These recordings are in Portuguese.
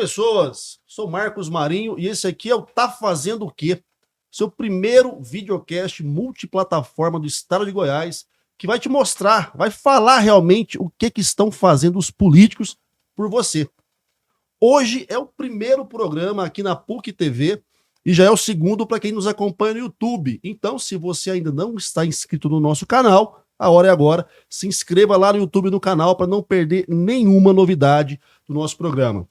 pessoas, sou Marcos Marinho e esse aqui é o Tá Fazendo o Quê? Seu primeiro videocast multiplataforma do estado de Goiás, que vai te mostrar, vai falar realmente o que estão fazendo os políticos por você. Hoje é o primeiro programa aqui na PUC TV e já é o segundo para quem nos acompanha no YouTube. Então, se você ainda não está inscrito no nosso canal, a hora é agora. Se inscreva lá no YouTube no canal para não perder nenhuma novidade do nosso programa.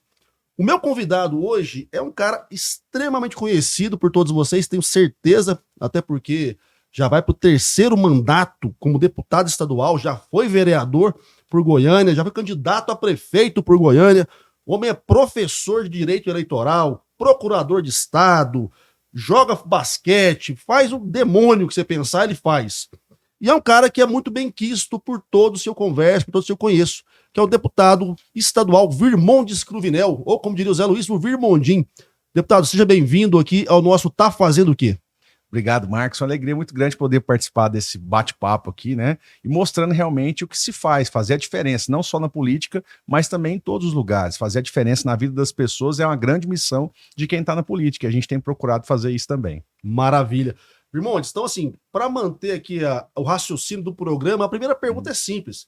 O meu convidado hoje é um cara extremamente conhecido por todos vocês, tenho certeza, até porque já vai para o terceiro mandato como deputado estadual, já foi vereador por Goiânia, já foi candidato a prefeito por Goiânia. O homem é professor de direito eleitoral, procurador de estado, joga basquete, faz o demônio que você pensar, ele faz. E é um cara que é muito bem quisto por todos que eu converso, por todos que eu conheço, que é o deputado estadual Virmondes Cruvinel, ou como diria o Zé Luiz, o Virmondim. Deputado, seja bem-vindo aqui ao nosso Tá Fazendo o Quê? Obrigado, Marcos. Uma alegria muito grande poder participar desse bate-papo aqui, né? E mostrando realmente o que se faz, fazer a diferença, não só na política, mas também em todos os lugares. Fazer a diferença na vida das pessoas é uma grande missão de quem está na política. A gente tem procurado fazer isso também. Maravilha. Virmondes, então assim, para manter aqui o raciocínio do programa, a primeira pergunta é simples.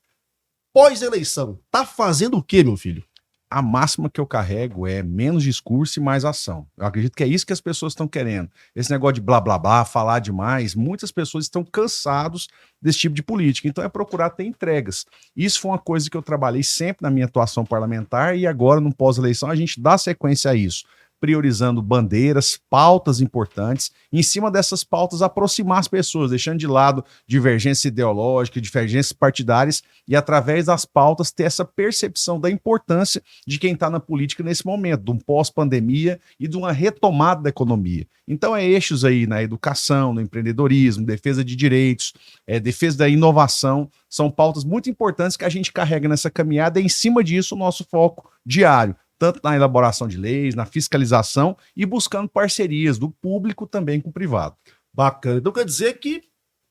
Pós-eleição, tá fazendo o quê, meu filho? A máxima que eu carrego é menos discurso e mais ação. Eu acredito que é isso que as pessoas estão querendo. Esse negócio de blá, blá, blá, falar demais, muitas pessoas estão cansados desse tipo de política. Então é procurar ter entregas. Isso foi uma coisa que eu trabalhei sempre na minha atuação parlamentar e agora, no pós-eleição, a gente dá sequência a isso, priorizando bandeiras, pautas importantes, e em cima dessas pautas aproximar as pessoas, deixando de lado divergência ideológica, divergências partidárias, e através das pautas ter essa percepção da importância de quem está na política nesse momento, de um pós-pandemia e de uma retomada da economia. Então é eixos aí na educação, no empreendedorismo, defesa de direitos, defesa da inovação, são pautas muito importantes que a gente carrega nessa caminhada, e em cima disso o nosso foco diário, tanto na elaboração de leis, na fiscalização e buscando parcerias do público também com o privado. Bacana. Então quer dizer que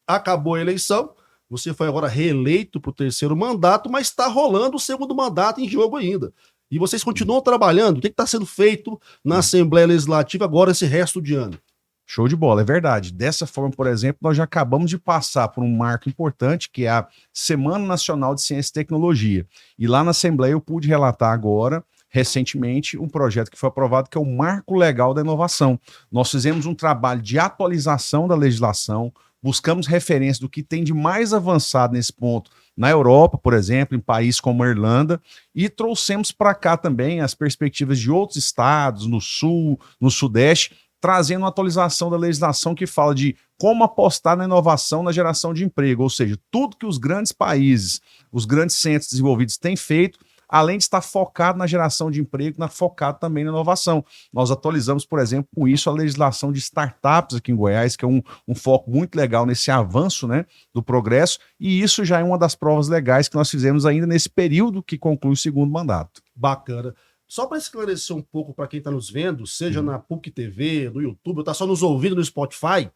acabou a eleição, você foi agora reeleito para o terceiro mandato, mas está rolando o segundo mandato em jogo ainda. E vocês continuam trabalhando? O que está sendo feito na Assembleia Legislativa agora esse resto de ano? Show de bola, é verdade. Dessa forma, por exemplo, nós já acabamos de passar por um marco importante, que é a Semana Nacional de Ciência e Tecnologia. E lá na Assembleia eu pude relatar agora, recentemente, um projeto que foi aprovado, que é o Marco Legal da Inovação. Nós fizemos um trabalho de atualização da legislação, buscamos referência do que tem de mais avançado nesse ponto na Europa, por exemplo, em países como a Irlanda, e trouxemos para cá também as perspectivas de outros estados, no Sul, no Sudeste, trazendo uma atualização da legislação que fala de como apostar na inovação na geração de emprego, ou seja, tudo que os grandes países, os grandes centros desenvolvidos têm feito, além de estar focado na geração de emprego, focado também na inovação. Nós atualizamos, por exemplo, com isso a legislação de startups aqui em Goiás, que é um foco muito legal nesse avanço, né, do progresso, e isso já é uma das provas legais que nós fizemos ainda nesse período que conclui o segundo mandato. Bacana. Só para esclarecer um pouco para quem está nos vendo, seja na PUC TV, no YouTube, ou está só nos ouvindo no Spotify,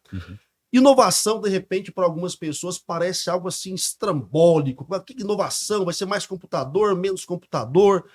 inovação, de repente, para algumas pessoas parece algo assim estrambólico. Que inovação? Vai ser mais computador, menos computador?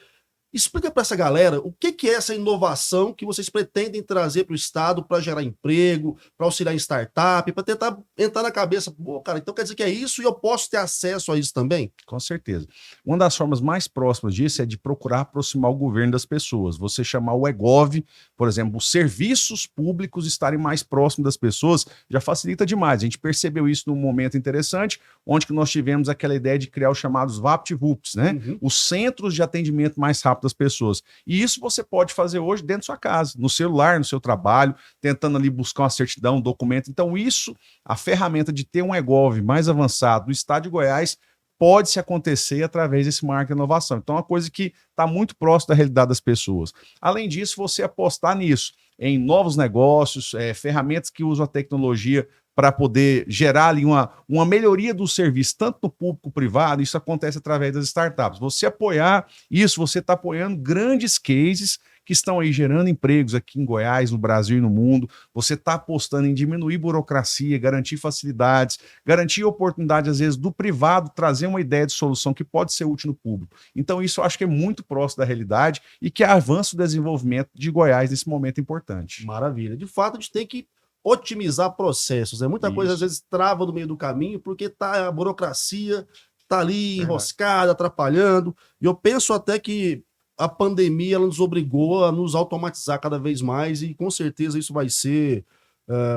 Explica para essa galera o que é essa inovação que vocês pretendem trazer para o Estado para gerar emprego, para auxiliar em startup, para tentar entrar na cabeça, pô, cara, então quer dizer que é isso e eu posso ter acesso a isso também? Com certeza. Uma das formas mais próximas disso é de procurar aproximar o governo das pessoas. Você chamar o EGOV, por exemplo, os serviços públicos estarem mais próximos das pessoas, já facilita demais. A gente percebeu isso num momento interessante, onde que nós tivemos aquela ideia de criar os chamados VaptVups, né? Os centros de atendimento mais rápido das pessoas. E isso você pode fazer hoje dentro da sua casa, no celular, no seu trabalho, tentando ali buscar uma certidão, um documento. Então isso, a ferramenta de ter um EGOV mais avançado no estado de Goiás, pode-se acontecer através desse marco de inovação. Então é uma coisa que está muito próximo da realidade das pessoas. Além disso, você apostar nisso, em novos negócios, ferramentas que usam a tecnologia para poder gerar ali uma melhoria do serviço, tanto no público como no privado, isso acontece através das startups. Você apoiar isso, você está apoiando grandes cases que estão aí gerando empregos aqui em Goiás, no Brasil e no mundo. Você está apostando em diminuir burocracia, garantir facilidades, garantir oportunidade, às vezes, do privado trazer uma ideia de solução que pode ser útil no público. Então, isso eu acho que é muito próximo da realidade e que avança o desenvolvimento de Goiás nesse momento importante. Maravilha. De fato, a gente tem que otimizar processos. Muita coisa, às vezes, trava no meio do caminho porque a burocracia está ali enroscada, atrapalhando. E eu penso até que a pandemia ela nos obrigou a nos automatizar cada vez mais e, com certeza, isso vai ser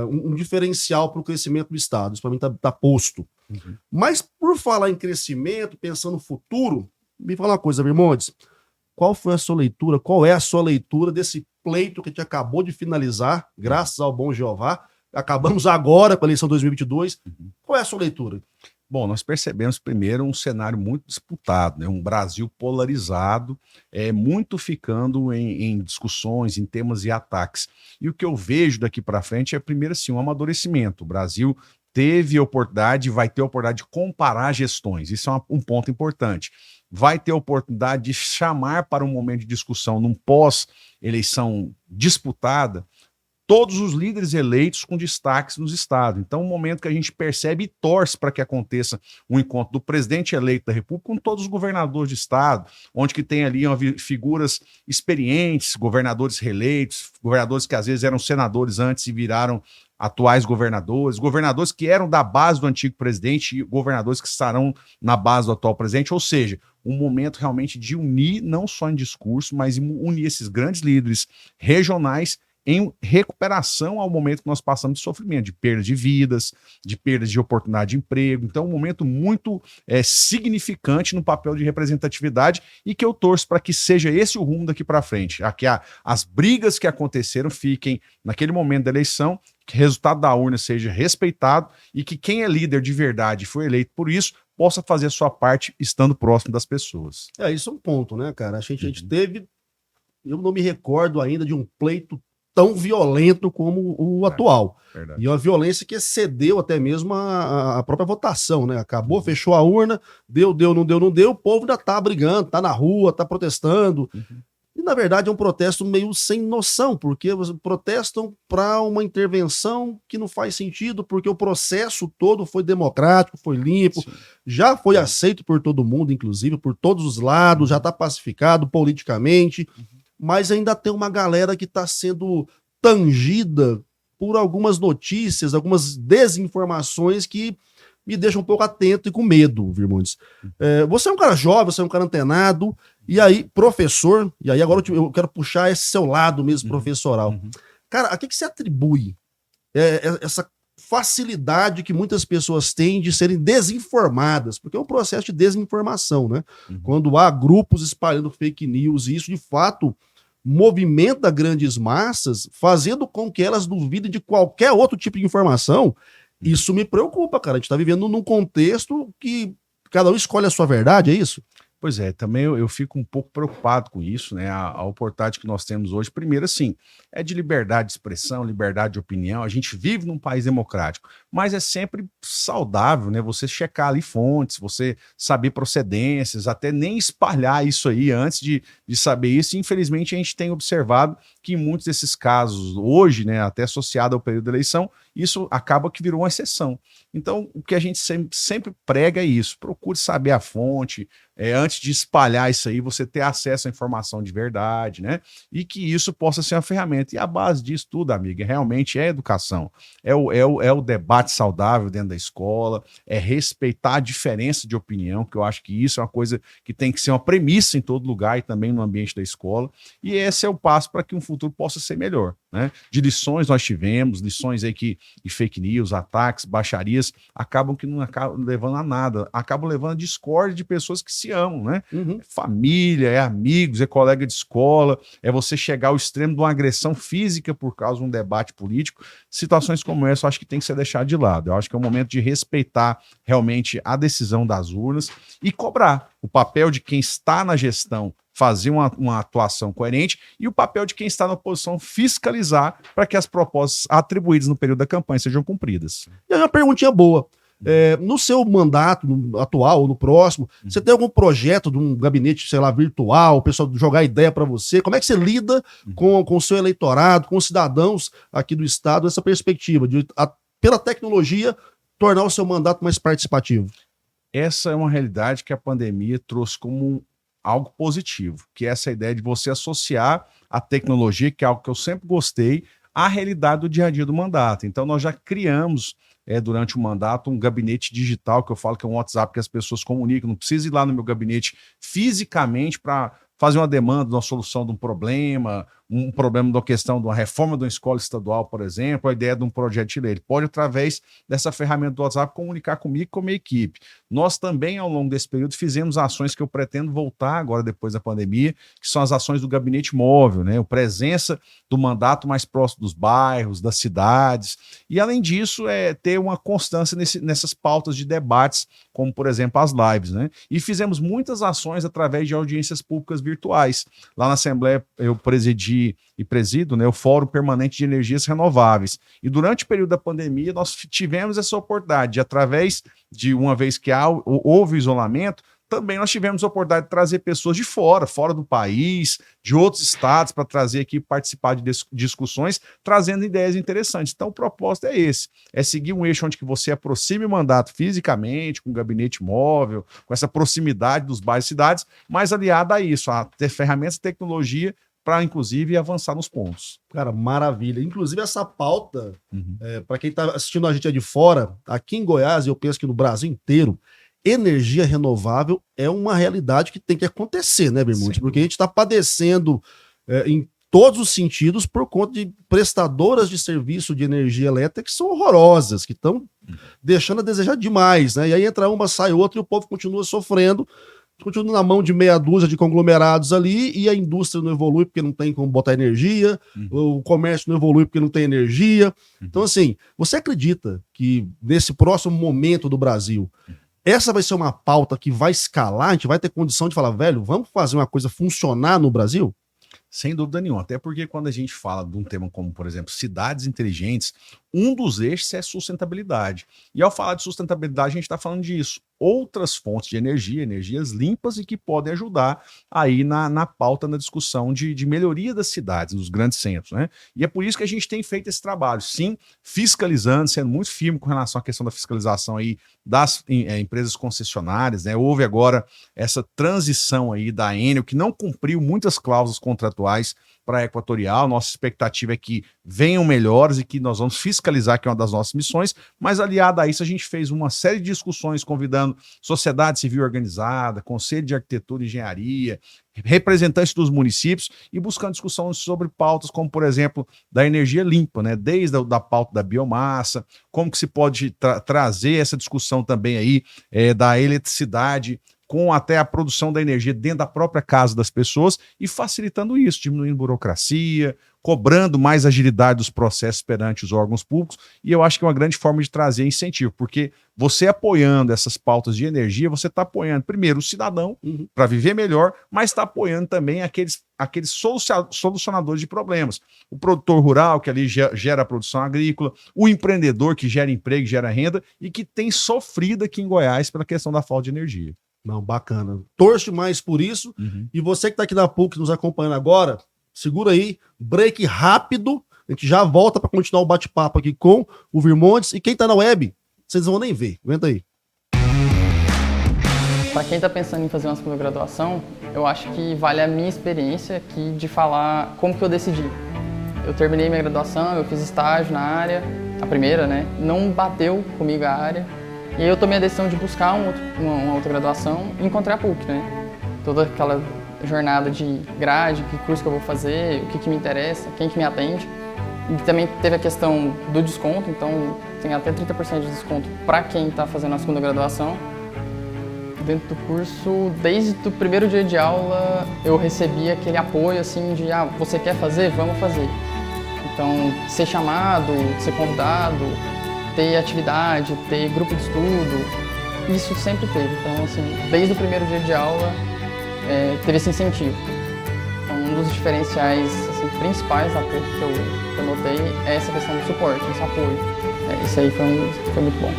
um diferencial para o crescimento do Estado. Isso, para mim, está posto. Uhum. Mas, por falar em crescimento, pensando no futuro, me fala uma coisa, Birmondes. Qual foi a sua leitura? Qual é a sua leitura desse pleito que a gente acabou de finalizar, graças ao bom Jeová? Acabamos agora com a eleição 2022. Uhum. Qual é a sua leitura? Bom, nós percebemos primeiro um cenário muito disputado, né? Um Brasil polarizado, muito ficando em discussões, em temas e ataques. E o que eu vejo daqui para frente é, primeiro, assim, um amadurecimento. O Brasil teve oportunidade, vai ter oportunidade de comparar gestões. Isso é um ponto importante. Vai ter oportunidade de chamar para um momento de discussão num pós-eleição disputada todos os líderes eleitos com destaques nos estados. Então, um momento que a gente percebe e torce para que aconteça um encontro do presidente eleito da República com todos os governadores de estado, onde que tem ali figuras experientes, governadores reeleitos, governadores que às vezes eram senadores antes e viraram atuais governadores, governadores que eram da base do antigo presidente e governadores que estarão na base do atual presidente, ou seja, um momento realmente de unir, não só em discurso, mas unir esses grandes líderes regionais em recuperação ao momento que nós passamos de sofrimento, de perda de vidas, de perda de oportunidade de emprego. Então, um momento muito significante no papel de representatividade e que eu torço para que seja esse o rumo daqui para frente. Aqui as brigas que aconteceram fiquem naquele momento da eleição, que o resultado da urna seja respeitado e que quem é líder de verdade e foi eleito por isso possa fazer a sua parte estando próximo das pessoas. Isso é um ponto, né, cara? A gente teve, eu não me recordo ainda de um pleito tão violento como o atual. Verdade. E uma violência que excedeu até mesmo a própria votação, né? Acabou, fechou a urna, deu, não deu, o povo ainda tá brigando, tá na rua, tá protestando. E, na verdade, é um protesto meio sem noção, porque protestam para uma intervenção que não faz sentido, porque o processo todo foi democrático, foi limpo, já foi aceito por todo mundo, inclusive, por todos os lados, já está pacificado politicamente, mas ainda tem uma galera que está sendo tangida por algumas notícias, algumas desinformações que me deixam um pouco atento e com medo, Birmondes. Você é um cara jovem, você é um cara antenado, e aí, professor, e aí agora eu quero puxar esse seu lado mesmo professoral. Cara, a que você atribui essa facilidade que muitas pessoas têm de serem desinformadas? Porque é um processo de desinformação, né? Quando há grupos espalhando fake news, e isso de fato movimenta grandes massas, fazendo com que elas duvidem de qualquer outro tipo de informação. Isso me preocupa, cara. A gente está vivendo num contexto que cada um escolhe a sua verdade, é isso? Pois é, também eu fico um pouco preocupado com isso, né? A oportunidade que nós temos hoje, primeiro, assim, é de liberdade de expressão, liberdade de opinião. A gente vive num país democrático, mas é sempre saudável, né? Você checar ali fontes, você saber procedências, até nem espalhar isso aí antes de saber isso. E, infelizmente, a gente tem observado que em muitos desses casos, hoje, né, até associado ao período da eleição, isso acaba que virou uma exceção. Então, o que a gente sempre prega é isso: procure saber a fonte, antes de espalhar isso aí, você ter acesso à informação de verdade, né? E que isso possa ser uma ferramenta. E a base disso tudo, amiga, realmente é a educação. É o debate saudável dentro da escola, é respeitar a diferença de opinião, que eu acho que isso é uma coisa que tem que ser uma premissa em todo lugar e também no ambiente da escola. E esse é o passo para que um futuro possa ser melhor, né? De lições nós tivemos, lições aí que fake news, ataques, baixarias, acabam que não acabam levando a nada, acabam levando a discórdia de pessoas que se amam, né? É família, é amigos, é colega de escola, é você chegar ao extremo de uma agressão física por causa de um debate político. Situações como essa eu acho que tem que ser deixado de lado. Eu acho que é o momento de respeitar realmente a decisão das urnas e cobrar o papel de quem está na gestão, fazer uma atuação coerente, e o papel de quem está na oposição fiscalizar para que as propostas atribuídas no período da campanha sejam cumpridas. E aí uma perguntinha boa. No seu mandato atual ou no próximo, você tem algum projeto de um gabinete, sei lá, virtual, o pessoal jogar ideia para você? Como é que você lida com o seu eleitorado, com os cidadãos aqui do estado, essa perspectiva de, pela tecnologia, tornar o seu mandato mais participativo? Essa é uma realidade que a pandemia trouxe como algo positivo, que é essa ideia de você associar a tecnologia, que é algo que eu sempre gostei, à realidade do dia a dia do mandato. Então, nós já criamos, durante o mandato, um gabinete digital, que eu falo que é um WhatsApp que as pessoas comunicam, não precisa ir lá no meu gabinete fisicamente para fazer uma demanda, uma solução de um problema da questão de uma reforma de uma escola estadual, por exemplo, a ideia de um projeto de lei. Ele pode, através dessa ferramenta do WhatsApp, comunicar comigo e com a minha equipe. Nós também, ao longo desse período, fizemos ações que eu pretendo voltar agora, depois da pandemia, que são as ações do gabinete móvel, né? A presença do mandato mais próximo dos bairros, das cidades, e, além disso, ter uma constância nessas pautas de debates, como, por exemplo, as lives, né? E fizemos muitas ações através de audiências públicas virtuais. Lá na Assembleia, eu presidi e presido, né, o Fórum Permanente de Energias Renováveis. E durante o período da pandemia, nós tivemos essa oportunidade de, através de, uma vez que houve isolamento, também nós tivemos a oportunidade de trazer pessoas de fora do país, de outros estados, para trazer aqui, participar de discussões, trazendo ideias interessantes. Então, o propósito é esse, é seguir um eixo onde que você aproxime o mandato fisicamente, com um gabinete móvel, com essa proximidade dos bairros e cidades, mas aliado a isso, a ter ferramentas de tecnologia para, inclusive, avançar nos pontos. Cara, maravilha. Inclusive, essa pauta, para quem está assistindo a gente de fora, aqui em Goiás, e eu penso que no Brasil inteiro, energia renovável é uma realidade que tem que acontecer, né, Bermudes? Porque a gente está padecendo em todos os sentidos por conta de prestadoras de serviço de energia elétrica que são horrorosas, que estão deixando a desejar demais, né? E aí entra uma, sai outra e o povo continua sofrendo, continua na mão de meia dúzia de conglomerados ali, e a indústria não evolui porque não tem como botar energia, o comércio não evolui porque não tem energia. Então, assim, você acredita que nesse próximo momento do Brasil, essa vai ser uma pauta que vai escalar, a gente vai ter condição de falar, velho, vamos fazer uma coisa funcionar no Brasil? Sem dúvida nenhuma, até porque quando a gente fala de um tema como, por exemplo, cidades inteligentes, um dos eixos é sustentabilidade. E ao falar de sustentabilidade, a gente está falando disso. Outras fontes de energia, energias limpas e que podem ajudar aí na pauta, na discussão de melhoria das cidades, dos grandes centros, né? E é por isso que a gente tem feito esse trabalho, sim, fiscalizando, sendo muito firme com relação à questão da fiscalização aí das empresas concessionárias, né? Houve agora essa transição aí da Enel, que não cumpriu muitas cláusulas contratuais para a Equatorial. Nossa expectativa é que venham melhores e que nós vamos fiscalizar, que é uma das nossas missões, mas aliado a isso a gente fez uma série de discussões convidando sociedade civil organizada, Conselho de Arquitetura e Engenharia, representantes dos municípios e buscando discussões sobre pautas como, por exemplo, da energia limpa, né? Desde a pauta da biomassa, como que se pode trazer essa discussão também aí da eletricidade, com até a produção da energia dentro da própria casa das pessoas e facilitando isso, diminuindo burocracia, cobrando mais agilidade dos processos perante os órgãos públicos, e eu acho que é uma grande forma de trazer incentivo, porque você apoiando essas pautas de energia, você está apoiando, primeiro, o cidadão para viver melhor, mas está apoiando também aqueles solucionadores de problemas. O produtor rural, que ali gera a produção agrícola, o empreendedor, que gera emprego, gera renda, e que tem sofrido aqui em Goiás pela questão da falta de energia. Não, bacana. Torço mais por isso. E você que está aqui na PUC nos acompanhando agora, segura aí, break rápido. A gente já volta para continuar o bate-papo aqui com o Virmontes. E quem está na web, vocês não vão nem ver. Aguenta aí. Para quem está pensando em fazer uma segunda graduação, eu acho que vale a minha experiência aqui de falar como que eu decidi. Eu terminei minha graduação, eu fiz estágio na área, a primeira, né? Não bateu comigo a área. E aí eu tomei a decisão de buscar uma outra graduação e encontrei a PUC, né? Toda aquela jornada de grade, que curso que eu vou fazer, o que me interessa, quem que me atende. E também teve a questão do desconto, então tem até 30% de desconto para quem está fazendo a segunda graduação. Dentro do curso, desde o primeiro dia de aula, eu recebi aquele apoio assim de você quer fazer? Vamos fazer. Então, ser chamado, ser convidado, ter atividade, ter grupo de estudo, isso sempre teve. Então, assim, desde o primeiro dia de aula, teve esse incentivo. Então, um dos diferenciais assim, principais da PUC que eu notei é essa questão do suporte, esse apoio. Isso aí foi muito bom.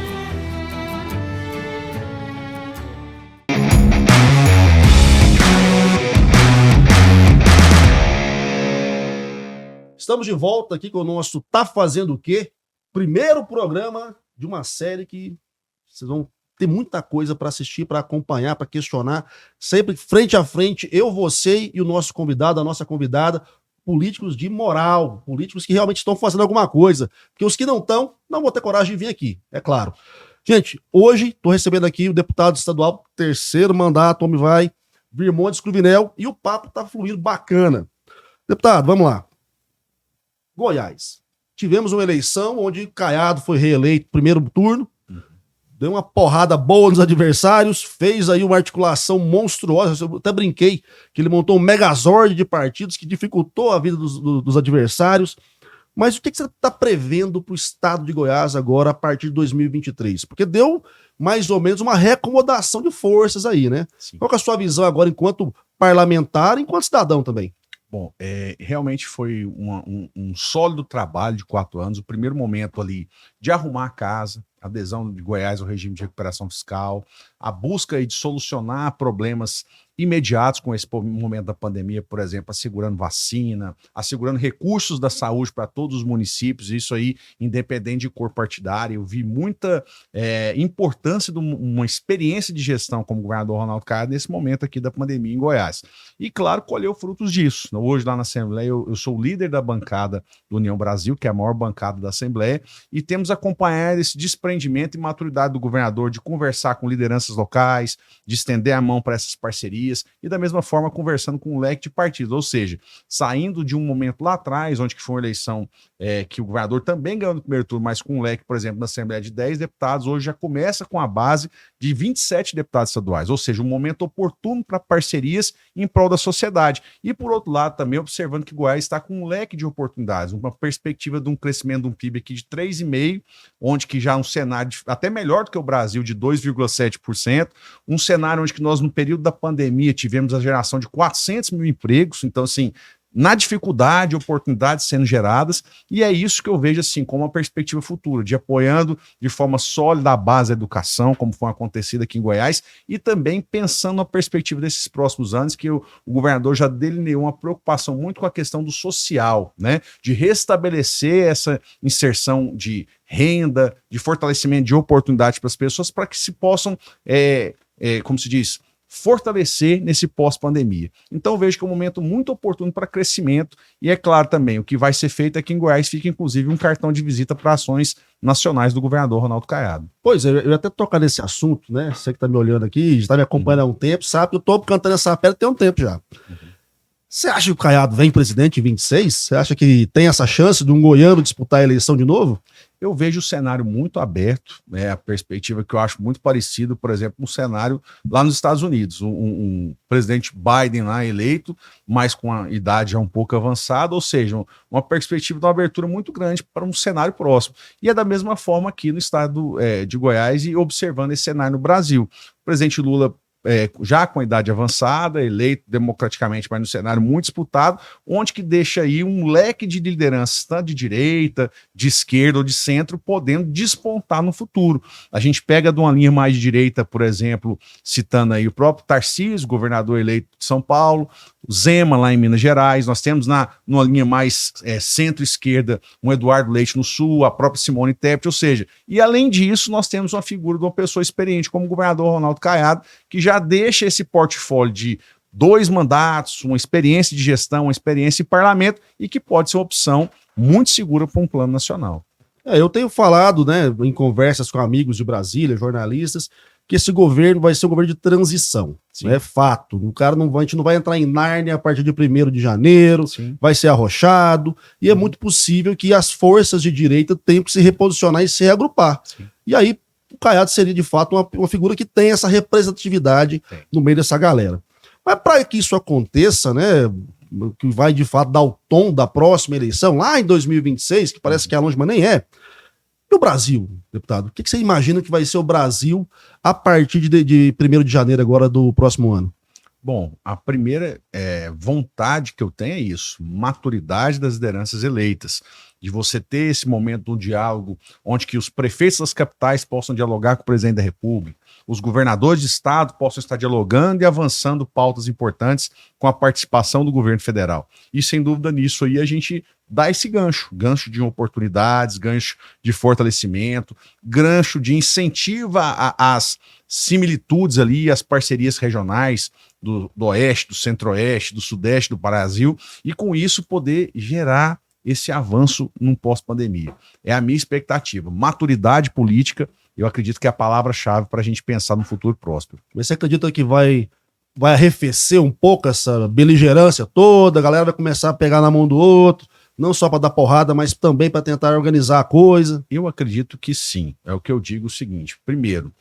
Estamos de volta aqui com o nosso Tá Fazendo o Quê? Primeiro programa de uma série que vocês vão ter muita coisa para assistir, para acompanhar, para questionar, sempre frente a frente, eu, você e o nosso convidado, a nossa convidada, políticos de moral, políticos que realmente estão fazendo alguma coisa, porque os que não estão, não vão ter coragem de vir aqui, é claro. Gente, hoje estou recebendo aqui o deputado estadual, terceiro mandato, homem vai, Virmontes Cruvinel, e o papo tá fluindo bacana. Deputado, vamos lá. Goiás. Tivemos uma eleição onde Caiado foi reeleito no primeiro turno, deu uma porrada boa nos adversários, fez aí uma articulação monstruosa. Eu até brinquei que ele montou um megazord de partidos que dificultou a vida dos adversários. Mas o que você está prevendo para o estado de Goiás agora a partir de 2023? Porque deu mais ou menos uma reacomodação de forças aí, né? Sim. Qual que é a sua visão agora enquanto parlamentar e enquanto cidadão também? Bom, realmente foi um sólido trabalho de 4 anos. O primeiro momento ali de arrumar a casa, a adesão de Goiás ao regime de recuperação fiscal, a busca aí de solucionar problemas imediatos com esse momento da pandemia, por exemplo, assegurando vacina, assegurando recursos da saúde para todos os municípios, isso aí independente de cor partidária. Eu vi muita importância de uma experiência de gestão como governador Ronaldo Caiado nesse momento aqui da pandemia em Goiás. E, claro, colheu frutos disso. Hoje, lá na Assembleia, eu sou o líder da bancada do União Brasil, que é a maior bancada da Assembleia, e temos acompanhado esse desprendimento e maturidade do governador de conversar com lideranças locais, de estender a mão para essas parcerias, e da mesma forma conversando com um leque de partidos, ou seja, saindo de um momento lá atrás, onde que foi uma eleição que o governador também ganhou no primeiro turno, mas com um leque, por exemplo, na Assembleia de 10 deputados, hoje já começa com a base de 27 deputados estaduais, ou seja, um momento oportuno para parcerias em prol da sociedade. E por outro lado, também observando que Goiás está com um leque de oportunidades, uma perspectiva de um crescimento de um PIB aqui de 3,5%, onde que já um cenário até melhor do que o Brasil, de 2,7%, um cenário onde que nós, no período da pandemia, tivemos a geração de 400 mil empregos, então, assim, na dificuldade, oportunidades sendo geradas, e é isso que eu vejo, assim, como uma perspectiva futura, de apoiando de forma sólida a base da educação, como foi acontecido aqui em Goiás, e também pensando na perspectiva desses próximos anos, que o governador já delineou uma preocupação muito com a questão do social, né, de restabelecer essa inserção de renda, de fortalecimento de oportunidades para as pessoas, para que se possam, como se diz, fortalecer nesse pós-pandemia. Então eu vejo que é um momento muito oportuno para crescimento, e é claro também, o que vai ser feito aqui em Goiás fica inclusive um cartão de visita para ações nacionais do governador Ronaldo Caiado. Pois é, eu ia até tocar nesse assunto, né? Você que está me olhando aqui, já está me acompanhando há um tempo, sabe que eu estou cantando essa pedra tem um tempo já. Você acha que o Caiado vem presidente em 26? Você acha que tem essa chance de um goiano disputar a eleição de novo? Eu vejo o cenário muito aberto, né, a perspectiva que eu acho muito parecido, por exemplo, um cenário lá nos Estados Unidos, um presidente Biden lá eleito, mas com a idade já um pouco avançada, ou seja, uma perspectiva de uma abertura muito grande para um cenário próximo. E é da mesma forma aqui no estado de Goiás, e observando esse cenário no Brasil. O presidente Lula, já com a idade avançada, eleito democraticamente, mas no cenário muito disputado, onde que deixa aí um leque de lideranças, tanto de direita, de esquerda ou de centro, podendo despontar no futuro. A gente pega de uma linha mais de direita, por exemplo, citando aí o próprio Tarcísio, governador eleito de São Paulo, o Zema lá em Minas Gerais, nós temos numa linha mais centro-esquerda um Eduardo Leite no Sul, a própria Simone Tebet, ou seja, e além disso nós temos uma figura de uma pessoa experiente como o governador Ronaldo Caiado, que já deixa esse portfólio de 2 mandatos, uma experiência de gestão, uma experiência em parlamento, e que pode ser uma opção muito segura para um plano nacional. Eu tenho falado, né, em conversas com amigos de Brasília, jornalistas, que esse governo vai ser um governo de transição. Sim. É fato. A gente não vai entrar em Nárnia a partir de 1º de janeiro, sim, vai ser arrochado, e é muito possível que as forças de direita tenham que se reposicionar e se reagrupar. Sim. E aí, o Caiado seria, de fato, uma figura que tem essa representatividade no meio dessa galera. Mas para que isso aconteça, né, que vai, de fato, dar o tom da próxima eleição, lá em 2026, que parece que é longe, mas nem é. E o Brasil, deputado? O que você imagina que vai ser o Brasil a partir de 1º de janeiro agora do próximo ano? Bom, a primeira vontade que eu tenho é isso, maturidade das lideranças eleitas. de você ter esse momento do diálogo, onde que os prefeitos das capitais possam dialogar com o presidente da República, os governadores de estado possam estar dialogando e avançando pautas importantes com a participação do governo federal. E sem dúvida nisso aí a gente dá esse gancho de oportunidades, gancho de fortalecimento, gancho de incentivo às similitudes ali, às parcerias regionais do Oeste, do Centro-Oeste, do Sudeste do Brasil, e com isso poder gerar esse avanço num pós-pandemia. É a minha expectativa. Maturidade política, eu acredito que é a palavra-chave para a gente pensar no futuro próspero. Mas você acredita que vai arrefecer um pouco essa beligerância toda, a galera vai começar a pegar na mão do outro, não só para dar porrada, mas também para tentar organizar a coisa? Eu acredito que sim. É o que eu digo o seguinte. Primeiro,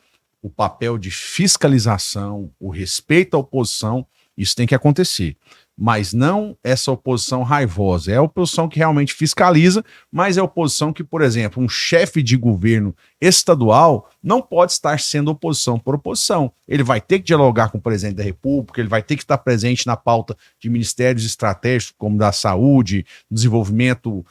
o papel de fiscalização, o respeito à oposição, isso tem que acontecer. Mas não essa oposição raivosa. É a oposição que realmente fiscaliza, mas é a oposição que, por exemplo, um chefe de governo estadual não pode estar sendo oposição por oposição. Ele vai ter que dialogar com o presidente da República, ele vai ter que estar presente na pauta de ministérios estratégicos, como da saúde, desenvolvimento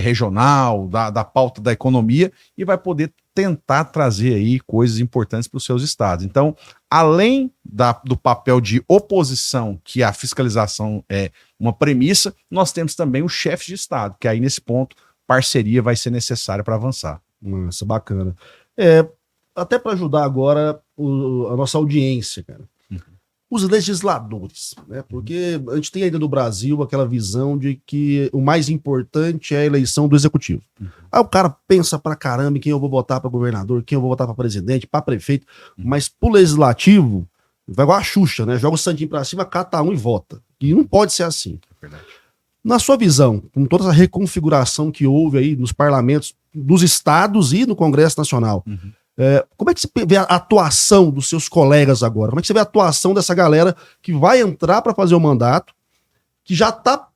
regional, da pauta da economia, e vai poder tentar trazer aí coisas importantes para os seus estados. Então, além do papel de oposição, que a fiscalização é uma premissa, nós temos também o chefe de estado, que aí nesse ponto parceria vai ser necessária para avançar. Nossa, bacana. Até para ajudar agora a nossa audiência, cara. Os legisladores, né? Porque a gente tem ainda no Brasil aquela visão de que o mais importante é a eleição do executivo. Aí o cara pensa pra caramba em quem eu vou votar pra governador, quem eu vou votar pra presidente, pra prefeito, mas pro legislativo vai igual a Xuxa, né? Joga o santinho pra cima, cata um e vota. E não pode ser assim. É verdade. Na sua visão, com toda essa reconfiguração que houve aí nos parlamentos dos estados e no Congresso Nacional, como é que você vê a atuação dos seus colegas agora? Como é que você vê a atuação dessa galera que vai entrar para fazer o mandato, que já está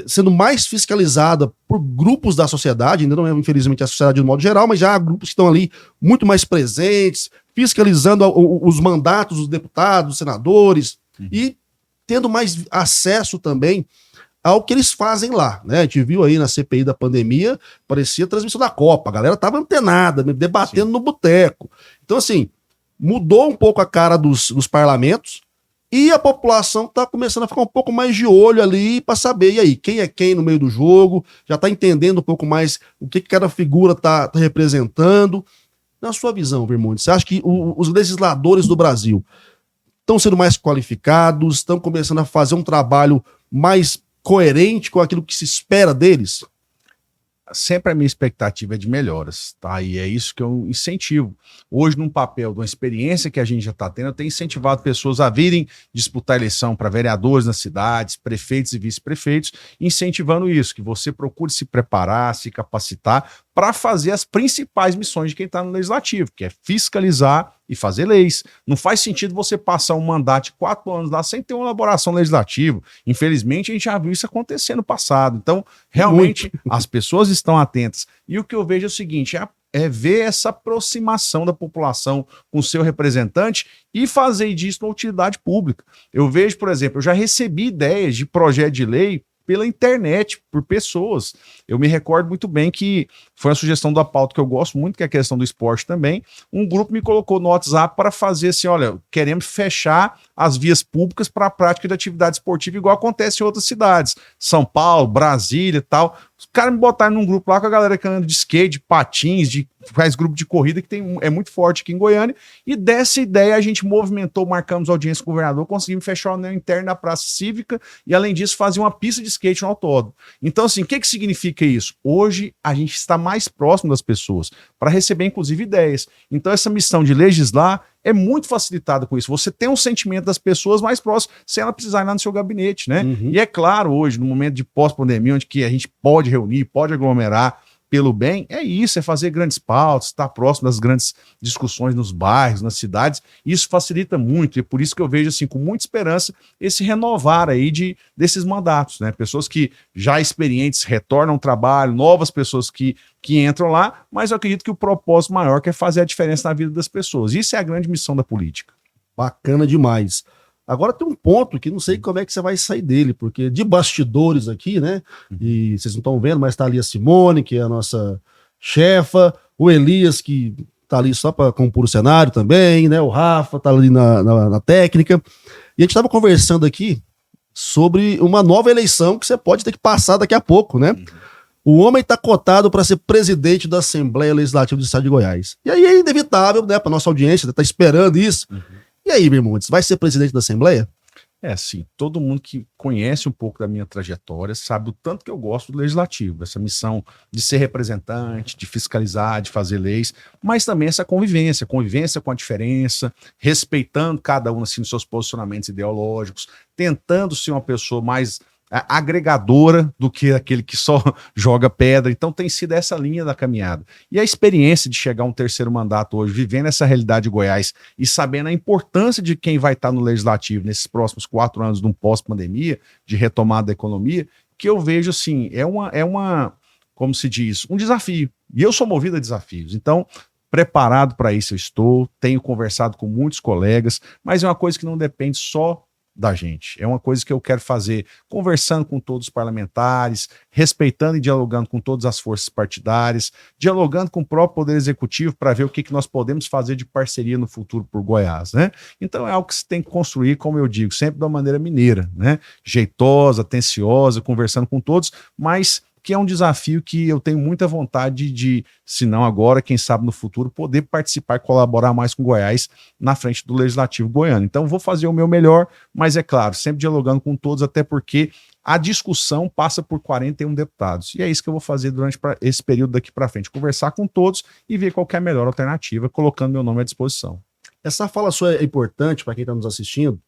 sendo mais fiscalizada por grupos da sociedade, ainda não é, infelizmente, a sociedade de modo geral, mas já há grupos que estão ali muito mais presentes, fiscalizando os mandatos dos deputados, dos senadores, e tendo mais acesso também ao que eles fazem lá, né? A gente viu aí na CPI da pandemia, parecia a transmissão da Copa, a galera tava antenada, debatendo no boteco. Então, assim, mudou um pouco a cara dos parlamentos e a população tá começando a ficar um pouco mais de olho ali para saber, e aí, quem é quem no meio do jogo, já tá entendendo um pouco mais o que cada figura tá representando. Na sua visão, Vermonte, você acha que os legisladores do Brasil estão sendo mais qualificados, estão começando a fazer um trabalho mais coerente com aquilo que se espera deles? Sempre a minha expectativa é de melhoras, tá? E é isso que eu incentivo. Hoje, num papel de uma experiência que a gente já está tendo, eu tenho incentivado pessoas a virem disputar eleição para vereadores nas cidades, prefeitos e vice-prefeitos, incentivando isso, que você procure se preparar, se capacitar para fazer as principais missões de quem está no legislativo, que é fiscalizar e fazer leis. Não faz sentido você passar um mandato de 4 anos lá sem ter uma elaboração legislativa. Infelizmente, a gente já viu isso acontecer no passado. Então, realmente, as pessoas estão atentas. E o que eu vejo é o seguinte, é ver essa aproximação da população com o seu representante e fazer disso uma utilidade pública. Eu vejo, por exemplo, eu já recebi ideias de projeto de lei pela internet, por pessoas. Eu me recordo muito bem que foi a sugestão da pauta que eu gosto muito, que é a questão do esporte também. Um grupo me colocou no WhatsApp para fazer assim, olha, queremos fechar as vias públicas para a prática de atividade esportiva, igual acontece em outras cidades. São Paulo, Brasília e tal. Os caras me botaram num grupo lá com a galera que anda de skate, de patins, faz grupo de corrida, que é muito forte aqui em Goiânia, e dessa ideia a gente movimentou, marcamos audiência com o governador, conseguimos fechar o anel interno da Praça Cívica, e além disso fazer uma pista de skate no autódromo. Então assim, o que significa isso? Hoje a gente está mais próximo das pessoas, para receber inclusive ideias. Então essa missão de legislar é muito facilitada com isso. Você tem um sentimento das pessoas mais próximas, sem ela precisar ir lá no seu gabinete, né? E é claro, hoje, no momento de pós-pandemia, onde que a gente pode reunir, pode aglomerar pelo bem, é isso, é fazer grandes pautas, estar próximo das grandes discussões nos bairros, nas cidades. Isso facilita muito, e por isso que eu vejo, assim, com muita esperança, esse renovar aí desses mandatos, né? Pessoas que já experientes retornam ao trabalho, novas pessoas que entram lá, mas eu acredito que o propósito maior que é fazer a diferença na vida das pessoas. Isso é a grande missão da política. Bacana demais. Agora tem um ponto que não sei como é que você vai sair dele, porque de bastidores aqui, né? E vocês não estão vendo, mas tá ali a Simone, que é a nossa chefa, o Elias, que tá ali só para compor o cenário também, né? O Rafa tá ali na técnica. E a gente estava conversando aqui sobre uma nova eleição que você pode ter que passar daqui a pouco, né? O homem está cotado para ser presidente da Assembleia Legislativa do Estado de Goiás. E aí é inevitável, né, para nossa audiência, tá esperando isso. E aí, Bermondes, vai ser presidente da Assembleia? É assim, todo mundo que conhece um pouco da minha trajetória sabe o tanto que eu gosto do legislativo, essa missão de ser representante, de fiscalizar, de fazer leis, mas também essa convivência com a diferença, respeitando cada um assim, nos seus posicionamentos ideológicos, tentando ser uma pessoa mais agregadora do que aquele que só joga pedra. Então tem sido essa linha da caminhada. E a experiência de chegar a um terceiro mandato hoje, vivendo essa realidade de Goiás e sabendo a importância de quem vai estar no legislativo nesses próximos 4 anos de um pós-pandemia, de retomada da economia, que eu vejo assim, é uma, como se diz, um desafio. E eu sou movido a desafios. Então, preparado para isso eu estou, tenho conversado com muitos colegas, mas é uma coisa que não depende só da gente. É uma coisa que eu quero fazer conversando com todos os parlamentares, respeitando e dialogando com todas as forças partidárias, dialogando com o próprio Poder Executivo para ver o que nós podemos fazer de parceria no futuro por Goiás, né? Então é algo que se tem que construir, como eu digo, sempre de uma maneira mineira, né? Jeitosa, atenciosa, conversando com todos, mas que é um desafio que eu tenho muita vontade de, se não agora, quem sabe no futuro, poder participar e colaborar mais com Goiás na frente do Legislativo goiano. Então vou fazer o meu melhor, mas é claro, sempre dialogando com todos, até porque a discussão passa por 41 deputados. E é isso que eu vou fazer durante esse período daqui para frente, conversar com todos e ver qual que é a melhor alternativa, colocando meu nome à disposição. Essa fala sua é importante para quem está nos assistindo,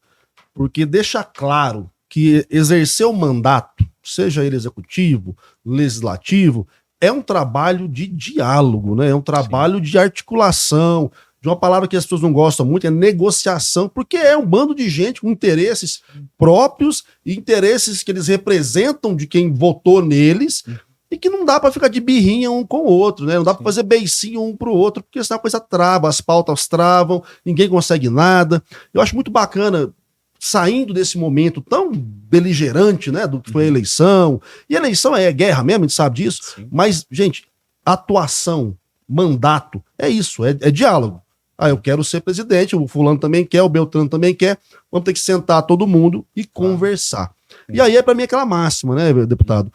porque deixa claro que exercer o mandato, seja ele executivo, legislativo, é um trabalho de diálogo, né? É um trabalho de articulação, de uma palavra que as pessoas não gostam muito, é negociação, porque é um bando de gente com interesses próprios e interesses que eles representam de quem votou neles e que não dá para ficar de birrinha um com o outro, né? Não dá para fazer beicinho um pro outro, porque senão a coisa trava, as pautas travam, ninguém consegue nada. Eu acho muito bacana, saindo desse momento tão beligerante, né, do que foi a eleição, e a eleição é guerra mesmo, a gente sabe disso, mas, gente, atuação, mandato, é isso, é diálogo. Ah, eu quero ser presidente, o fulano também quer, o Beltrano também quer, vamos ter que sentar todo mundo e conversar. E aí é para mim aquela máxima, né, deputado?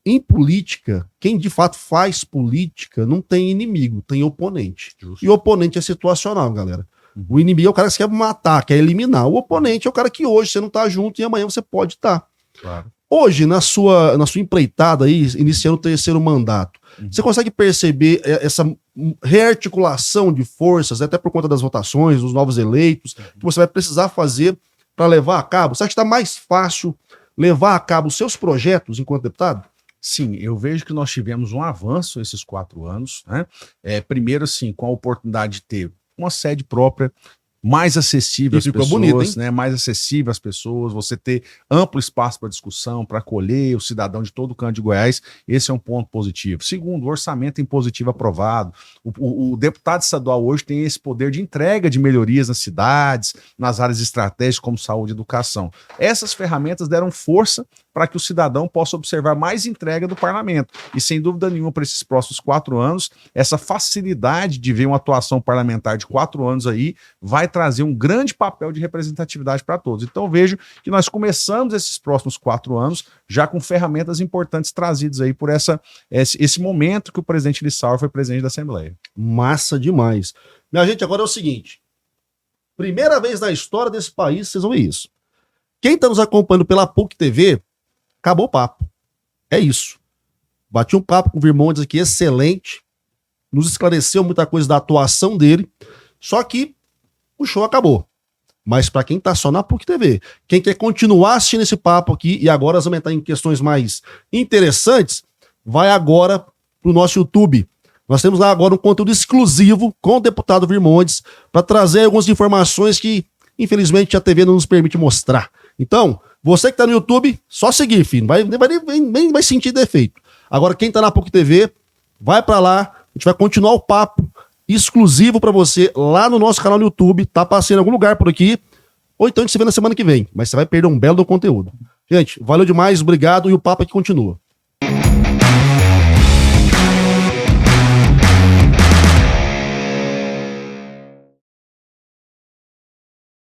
Em política, quem de fato faz política não tem inimigo, tem oponente. Justo. E o oponente é situacional, galera. O inimigo é o cara que você quer matar, quer eliminar. O oponente é o cara que hoje você não tá junto e amanhã você pode estar. Claro. Hoje, na sua empreitada aí, iniciando o terceiro mandato, você consegue perceber essa rearticulação de forças, até por conta das votações, dos novos eleitos, que você vai precisar fazer para levar a cabo? Você acha que está mais fácil levar a cabo os seus projetos enquanto deputado? Sim, eu vejo que nós tivemos um avanço esses 4 anos, né? Primeiro, assim, com a oportunidade de ter uma sede própria, mais acessível às pessoas, bonito, né? Mais acessível às pessoas, você ter amplo espaço para discussão, para acolher o cidadão de todo o canto de Goiás, esse é um ponto positivo. Segundo, o orçamento impositivo aprovado. O deputado estadual hoje tem esse poder de entrega de melhorias nas cidades, nas áreas estratégicas como saúde e educação. Essas ferramentas deram força para que o cidadão possa observar mais entrega do parlamento. E sem dúvida nenhuma, para esses próximos 4 anos, essa facilidade de ver uma atuação parlamentar de 4 anos aí vai trazer um grande papel de representatividade para todos. Então vejo que nós começamos esses próximos 4 anos já com ferramentas importantes trazidas aí por esse momento que o presidente Lissauer foi presidente da Assembleia. Massa demais. Minha gente, agora é o seguinte, primeira vez na história desse país, vocês vão ver isso. Quem está nos acompanhando pela PUC TV, acabou o papo. É isso. Bati um papo com o Bermondes aqui, excelente. Nos esclareceu muita coisa da atuação dele. Só que o show acabou. Mas para quem tá só na PUC TV, quem quer continuar assistindo esse papo aqui, e agora nós vamos entrar em questões mais interessantes, vai agora pro nosso YouTube. Nós temos lá agora um conteúdo exclusivo com o deputado Bermondes para trazer algumas informações que, infelizmente, a TV não nos permite mostrar. Então, você que tá no YouTube, só seguir, filho. Vai sentir defeito. Agora, quem tá na PUC TV, vai para lá. A gente vai continuar o papo exclusivo para você lá no nosso canal no YouTube. Tá passando em algum lugar por aqui. ou então a gente se vê na semana que vem, mas você vai perder um belo do conteúdo. Gente, valeu demais, obrigado e o papo aqui continua.